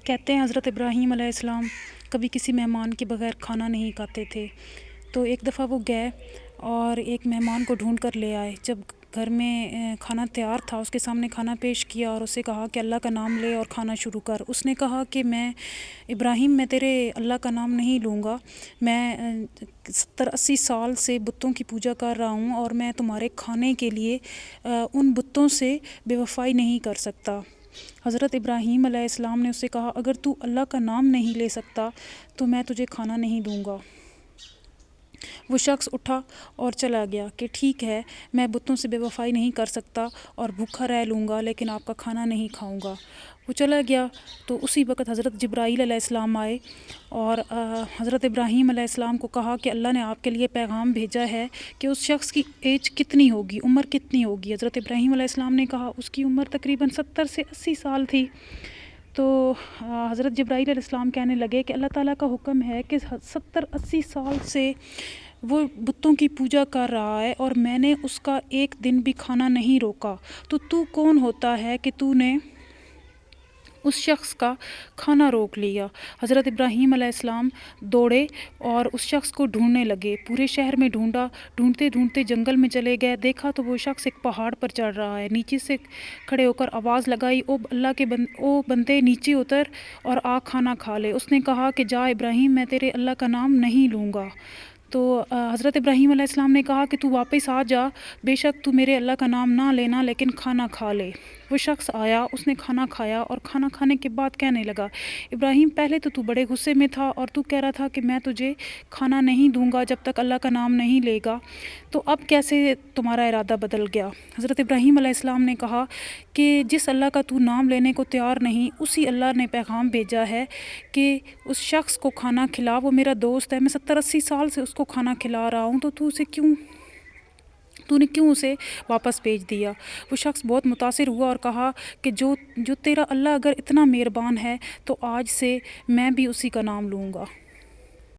کہتے ہیں حضرت ابراہیم علیہ السلام کبھی کسی مہمان کے بغیر کھانا نہیں کھاتے تھے۔ تو ایک دفعہ وہ گئے اور ایک مہمان کو ڈھونڈ کر لے آئے۔ جب گھر میں کھانا تیار تھا، اس کے سامنے کھانا پیش کیا اور اسے کہا کہ اللہ کا نام لے اور کھانا شروع کر۔ اس نے کہا کہ میں تیرے اللہ کا نام نہیں لوں گا، میں 70-80 سال سے بتوں کی پوجا کر رہا ہوں اور میں تمہارے کھانے کے لیے ان بتوں سے بے وفائی نہیں کر سکتا۔ حضرت ابراہیم علیہ السلام نے اس سے کہا اگر تو اللہ کا نام نہیں لے سکتا تو میں تجھے کھانا نہیں دوں گا۔ وہ شخص اٹھا اور چلا گیا کہ ٹھیک ہے، میں بتوں سے بے وفائی نہیں کر سکتا اور بھوکا رہ لوں گا، لیکن آپ کا کھانا نہیں کھاؤں گا۔ وہ چلا گیا تو اسی وقت حضرت جبرائیل علیہ السلام آئے اور حضرت ابراہیم علیہ السلام کو کہا کہ اللہ نے آپ کے لیے پیغام بھیجا ہے کہ اس شخص کی ایج کتنی ہوگی، عمر کتنی ہوگی۔ حضرت ابراہیم علیہ السلام نے کہا اس کی عمر تقریباً 70 سے 80 سال تھی۔ تو حضرت جبرائیل علیہ السلام کہنے لگے کہ اللہ تعالیٰ کا حکم ہے کہ 70-80 سال سے وہ بتوں کی پوجا کر رہا ہے اور میں نے اس کا ایک دن بھی کھانا نہیں روکا، تو کون ہوتا ہے کہ تو نے اس شخص کا کھانا روک لیا۔ حضرت ابراہیم علیہ السلام دوڑے اور اس شخص کو ڈھونڈنے لگے، پورے شہر میں ڈھونڈا، ڈھونڈتے ڈھونڈتے جنگل میں چلے گئے، دیکھا تو وہ شخص ایک پہاڑ پر چڑھ رہا ہے۔ نیچے سے کھڑے ہو کر آواز لگائی، او بندے نیچے اتر اور آ کھانا کھا لے۔ اس نے کہا کہ جا ابراہیم، میں تیرے اللہ کا نام نہیں لوں گا۔ تو حضرت ابراہیم علیہ السلام نے کہا کہ تو واپس آ جا، بے شک تو میرے اللہ کا نام نہ لینا لیکن کھانا کھا لے۔ وہ شخص آیا، اس نے کھانا کھایا اور کھانا کھانے کے بعد کہنے لگا ابراہیم پہلے تو بڑے غصے میں تھا اور تو کہہ رہا تھا کہ میں تجھے کھانا نہیں دوں گا جب تک اللہ کا نام نہیں لے گا، تو اب کیسے تمہارا ارادہ بدل گیا؟ حضرت ابراہیم علیہ السلام نے کہا کہ جس اللہ کا تو نام لینے کو تیار نہیں، اسی اللہ نے پیغام بھیجا ہے کہ اس شخص کو کھانا کھلا، وہ میرا دوست ہے، میں 70-80 سال سے اس کو کھانا کھلا رہا ہوں، تو نے کیوں اسے واپس بھیج دیا؟ وہ شخص بہت متاثر ہوا اور کہا کہ جو تیرا اللہ اگر اتنا مہربان ہے تو آج سے میں بھی اسی کا نام لوں گا۔